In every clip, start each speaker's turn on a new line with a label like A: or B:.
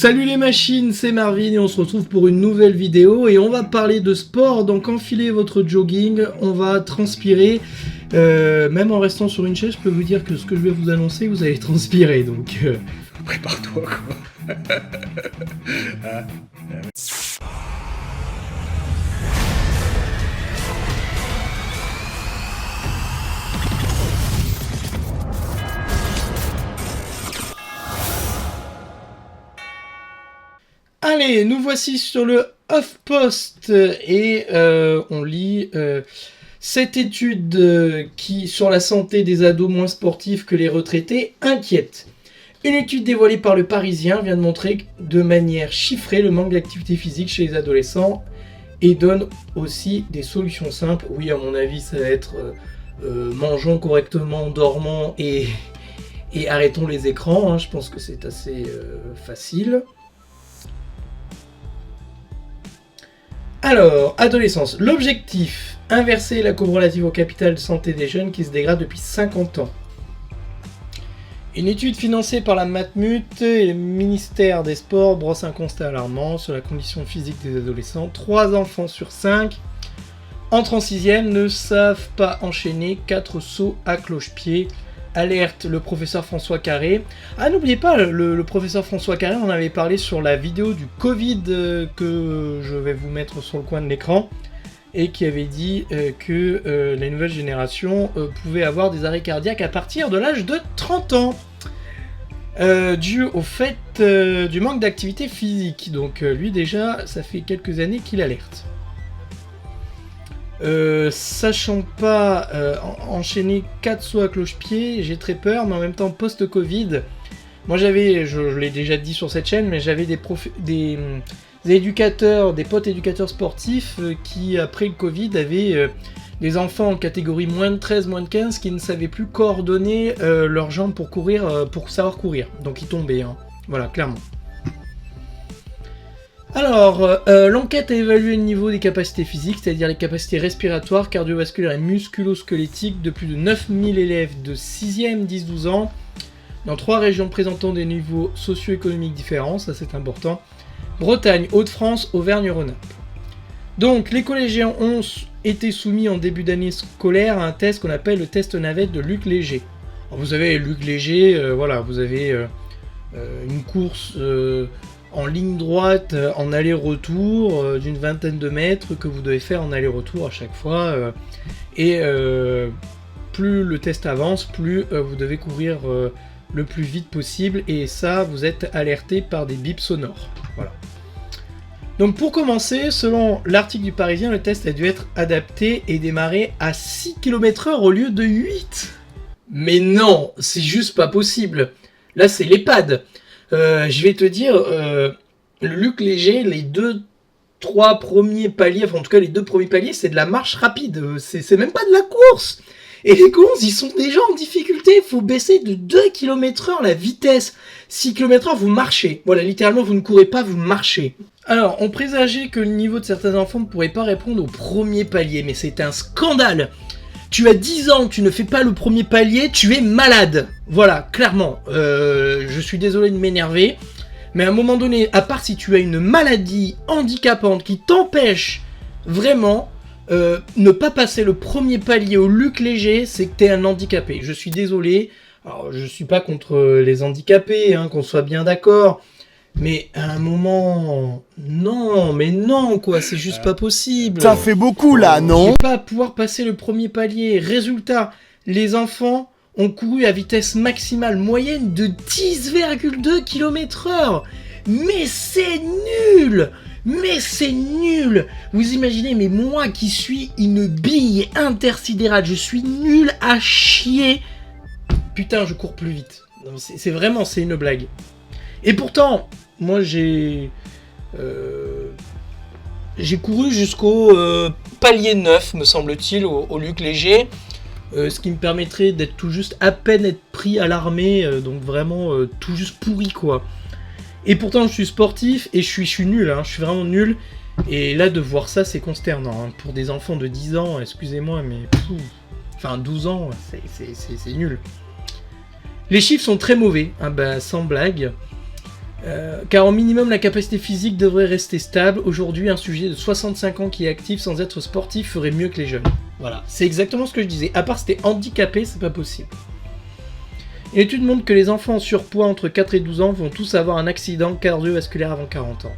A: Salut les machines, c'est Marvin et on se retrouve pour une nouvelle vidéo et on va parler de sport. Donc enfilez votre jogging, on va transpirer. Même en restant sur une chaise, je peux vous dire que ce que je vais vous annoncer, vous allez transpirer. Donc
B: prépare-toi quoi.
A: Allez, nous voici sur le HuffPost et on lit cette étude qui, sur la santé des ados moins sportifs que les retraités, inquiète. Une étude dévoilée par le Parisien vient de montrer de manière chiffrée le manque d'activité physique chez les adolescents et donne aussi des solutions simples. Oui, à mon avis, ça va être mangeons correctement, dormons et arrêtons les écrans. Hein. Je pense que c'est assez facile. Alors, adolescence. L'objectif, inverser la courbe relative au capital de santé des jeunes qui se dégrade depuis 50 ans. Une étude financée par la Matmut et le ministère des Sports brosse un constat alarmant sur la condition physique des adolescents. 3 enfants sur 5 entrent en 6e ne savent pas enchaîner 4 sauts à cloche-pied. Alerte le professeur François Carré. Ah, n'oubliez pas, le professeur François Carré, on avait parlé sur la vidéo du Covid que je vais vous mettre sur le coin de l'écran et qui avait dit que la nouvelle génération pouvait avoir des arrêts cardiaques à partir de l'âge de 30 ans. Dû au fait du manque d'activité physique. Donc lui déjà, ça fait quelques années qu'il alerte. Sachant pas enchaîner 4 sauts à cloche-pied, j'ai très peur, mais en même temps post-Covid, moi j'avais, je l'ai déjà dit sur cette chaîne, mais j'avais des éducateurs, des potes éducateurs sportifs qui après le Covid avaient des enfants en catégorie moins de 13, moins de 15 qui ne savaient plus coordonner leurs jambes pour courir, pour savoir courir, donc ils tombaient, hein. Voilà, clairement. Alors, l'enquête a évalué le niveau des capacités physiques, c'est-à-dire les capacités respiratoires, cardiovasculaires et musculo-squelettiques de plus de 9000 élèves de 6e, 10-12 ans, dans 3 régions présentant des niveaux socio-économiques différents, ça c'est important, Bretagne, Hauts-de-France, Auvergne-Rhône-Alpes. Donc, les collégiens ont été soumis en début d'année scolaire à un test qu'on appelle le test navette de Luc Léger. Alors, vous avez Luc Léger, voilà, vous avez une course... en ligne droite, en aller-retour, d'une vingtaine de mètres que vous devez faire en aller-retour à chaque fois. Et plus le test avance, plus vous devez courir le plus vite possible. Et ça, vous êtes alerté par des bips sonores. Voilà. Donc pour commencer, selon l'article du Parisien, le test a dû être adapté et démarrer à 6 km/h au lieu de 8. Mais non, c'est juste pas possible. Là, c'est l'EHPAD. Je vais te dire, le Luc Léger, les 2-3 premiers paliers, enfin en tout cas les 2 premiers paliers, c'est de la marche rapide, c'est même pas de la course. Et les courses, ils sont déjà en difficulté, il faut baisser de 2 km/h la vitesse. 6 km/h, vous marchez. Voilà, littéralement, vous ne courez pas, vous marchez. Alors, on présageait que le niveau de certains enfants ne pourrait pas répondre au premier palier, mais c'est un scandale. Tu as 10 ans, tu ne fais pas le premier palier, tu es malade. Voilà, clairement. Je suis désolé de m'énerver, mais à un moment donné, à part si tu as une maladie handicapante qui t'empêche vraiment ne pas passer le premier palier au Luc Léger, c'est que tu es un handicapé. Je suis désolé. Alors, je suis pas contre les handicapés, hein, qu'on soit bien d'accord. Mais à un moment, non, mais non, quoi, c'est juste pas possible.
B: Ça fait beaucoup là, non?
A: Je vais pas pouvoir passer le premier palier. Résultat, les enfants ont couru à vitesse maximale moyenne de 10,2 km/h. Mais c'est nul! Mais c'est nul! Vous imaginez, mais moi qui suis une bille intersidérale, je suis nul à chier. Putain, je cours plus vite. C'est vraiment, c'est une blague. Et pourtant, moi j'ai couru jusqu'au palier 9, me semble-t-il, au Luc Léger, ce qui me permettrait d'être tout juste à peine être pris à l'armée, donc vraiment tout juste pourri quoi. Et pourtant je suis sportif et je suis nul, hein, je suis vraiment nul. Et là de voir ça c'est consternant, hein. Pour des enfants de 10 ans, excusez-moi, mais enfin 12 ans, c'est nul. Les chiffres sont très mauvais, hein, bah, sans blague. Car au minimum la capacité physique devrait rester stable. Aujourd'hui, un sujet de 65 ans qui est actif sans être sportif ferait mieux que les jeunes. Voilà, c'est exactement ce que je disais. À part si t'es handicapé, c'est pas possible. Une étude montre que les enfants en surpoids entre 4 et 12 ans vont tous avoir un accident cardiovasculaire avant 40 ans.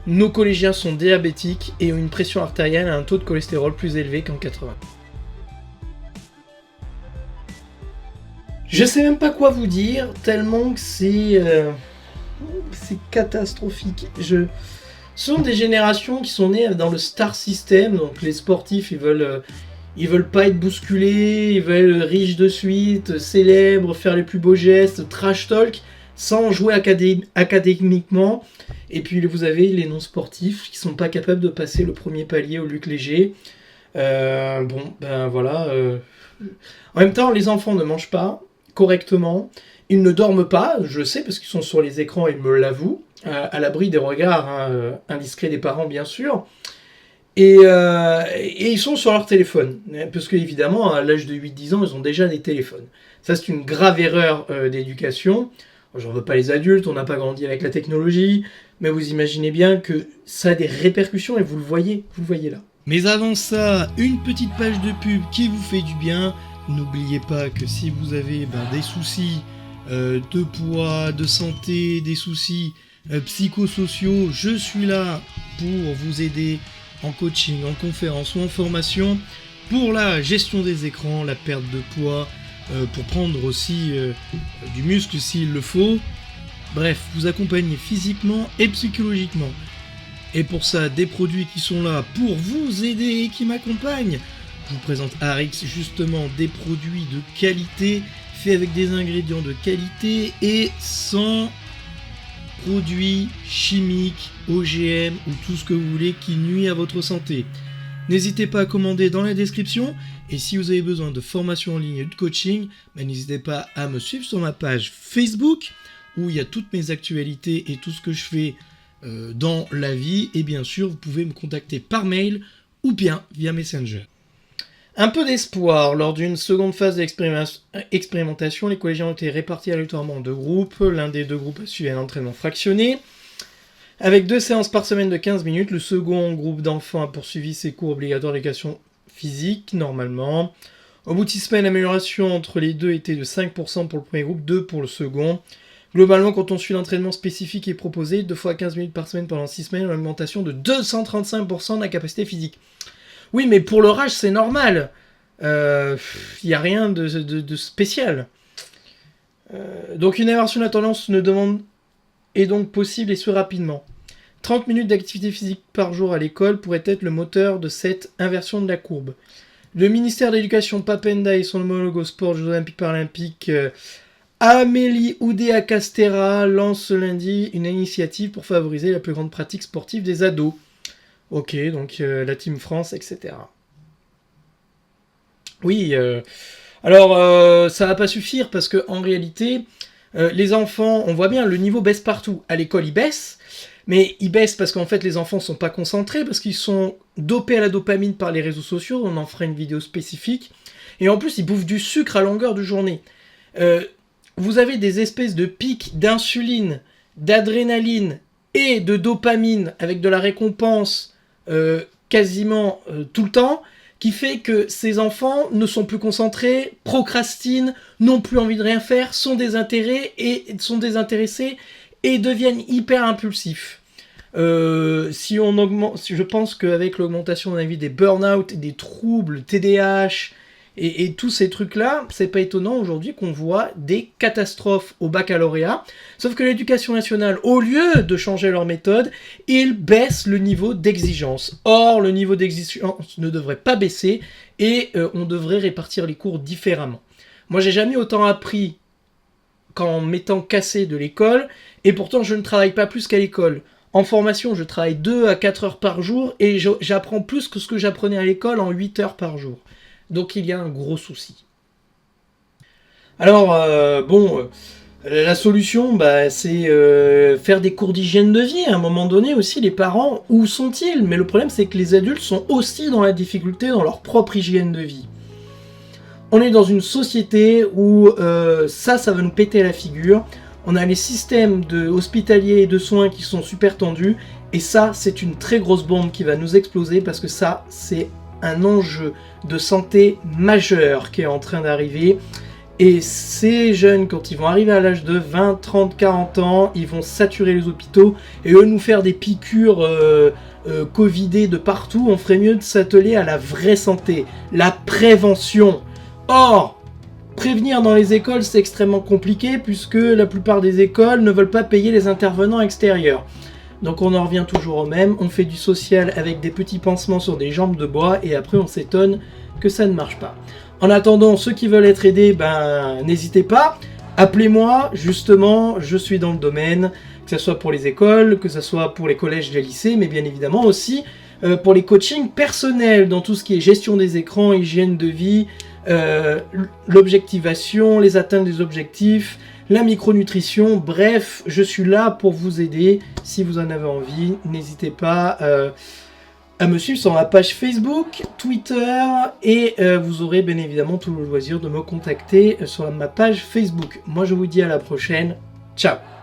A: Nos collégiens sont diabétiques et ont une pression artérielle et un taux de cholestérol plus élevé qu'en 80. Je sais même pas quoi vous dire, tellement que c'est catastrophique. Ce sont des générations qui sont nées dans le star system, donc les sportifs ils veulent pas être bousculés, ils veulent riches de suite, célèbres, faire les plus beaux gestes, trash talk, sans jouer académiquement. Et puis vous avez les non-sportifs qui sont pas capables de passer le premier palier au Luc Léger. Voilà. En même temps, les enfants ne mangent pas correctement, ils ne dorment pas, je le sais parce qu'ils sont sur les écrans, ils me l'avouent, à l'abri des regards indiscrets des parents bien sûr. Et ils sont sur leur téléphone, parce qu'évidemment, à l'âge de 8-10 ans, ils ont déjà des téléphones. Ça, c'est une grave erreur d'éducation. J'en veux pas les adultes, on n'a pas grandi avec la technologie, mais vous imaginez bien que ça a des répercussions, et vous le voyez là. Mais avant ça, une petite page de pub qui vous fait du bien. N'oubliez pas que si vous avez des soucis de poids, de santé, des soucis psychosociaux, je suis là pour vous aider en coaching, en conférence ou en formation pour la gestion des écrans, la perte de poids, pour prendre aussi du muscle s'il le faut. Bref, vous accompagner physiquement et psychologiquement. Et pour ça, des produits qui sont là pour vous aider et qui m'accompagnent. Je vous présente Arix, justement des produits de qualité, faits avec des ingrédients de qualité et sans produits chimiques, OGM ou tout ce que vous voulez qui nuit à votre santé. N'hésitez pas à commander dans la description et si vous avez besoin de formation en ligne et de coaching, n'hésitez pas à me suivre sur ma page Facebook où il y a toutes mes actualités et tout ce que je fais dans la vie et bien sûr vous pouvez me contacter par mail ou bien via Messenger. Un peu d'espoir. Lors d'une seconde phase d'expérimentation, les collégiens ont été répartis aléatoirement en deux groupes. L'un des deux groupes a suivi un entraînement fractionné, avec 2 séances par semaine de 15 minutes. Le second groupe d'enfants a poursuivi ses cours obligatoires d'éducation physique, normalement. Au bout de 6 semaines, l'amélioration entre les deux était de 5% pour le premier groupe, 2% pour le second. Globalement, quand on suit l'entraînement spécifique et proposé, 2 fois 15 minutes par semaine pendant 6 semaines, une augmentation de 235% de la capacité physique. Oui, mais pour leur âge, c'est normal. Il n'y a rien de spécial. Donc une inversion de la tendance est donc possible et ce rapidement. 30 minutes d'activité physique par jour à l'école pourrait être le moteur de cette inversion de la courbe. Le ministère de l'Éducation, Papenda et son homologue au sport Jeux Olympiques Paralympiques, Amélie Oudéa-Castéra, lance ce lundi une initiative pour favoriser la plus grande pratique sportive des ados. Ok, donc la Team France, etc. Oui, alors ça va pas suffire parce que en réalité, les enfants, on voit bien, le niveau baisse partout. À l'école, il baisse, mais il baisse parce qu'en fait, les enfants sont pas concentrés, parce qu'ils sont dopés à la dopamine par les réseaux sociaux, on en fera une vidéo spécifique, et en plus, ils bouffent du sucre à longueur de journée. Vous avez des espèces de pics d'insuline, d'adrénaline et de dopamine avec de la récompense quasiment tout le temps, qui fait que ces enfants ne sont plus concentrés, procrastinent, n'ont plus envie de rien faire, sont désintéressés et deviennent hyper impulsifs. Si je pense qu'avec l'augmentation des burn-out, des troubles, TDAH et tous ces trucs-là, c'est pas étonnant aujourd'hui qu'on voit des catastrophes au baccalauréat. Sauf que l'éducation nationale, au lieu de changer leur méthode, ils baissent le niveau d'exigence. Or, le niveau d'exigence ne devrait pas baisser et on devrait répartir les cours différemment. Moi, j'ai jamais autant appris qu'en m'étant cassé de l'école, et pourtant je ne travaille pas plus qu'à l'école. En formation, je travaille 2 à 4 heures par jour et j'apprends plus que ce que j'apprenais à l'école en 8 heures par jour. Donc il y a un gros souci. Alors, la solution, c'est faire des cours d'hygiène de vie. À un moment donné aussi, les parents, où sont-ils? Mais le problème, c'est que les adultes sont aussi dans la difficulté dans leur propre hygiène de vie. On est dans une société où ça va nous péter la figure. On a les systèmes hospitaliers et de soins qui sont super tendus. Et ça, c'est une très grosse bombe qui va nous exploser parce que ça, c'est un enjeu de santé majeur qui est en train d'arriver. Et ces jeunes, quand ils vont arriver à l'âge de 20, 30, 40 ans, ils vont saturer les hôpitaux et eux nous faire des piqûres covidées de partout. On ferait mieux de s'atteler à la vraie santé, la prévention. Or, prévenir dans les écoles, c'est extrêmement compliqué puisque la plupart des écoles ne veulent pas payer les intervenants extérieurs. Donc on en revient toujours au même, on fait du social avec des petits pansements sur des jambes de bois et après on s'étonne que ça ne marche pas. En attendant, ceux qui veulent être aidés, n'hésitez pas, appelez-moi, justement, je suis dans le domaine, que ce soit pour les écoles, que ce soit pour les collèges et les lycées, mais bien évidemment aussi pour les coachings personnels, dans tout ce qui est gestion des écrans, hygiène de vie, l'objectivation, les atteintes des objectifs, la micronutrition, bref, je suis là pour vous aider. Si vous en avez envie, n'hésitez pas à me suivre sur ma page Facebook, Twitter, et vous aurez bien évidemment tout le loisir de me contacter sur ma page Facebook. Moi je vous dis à la prochaine, ciao!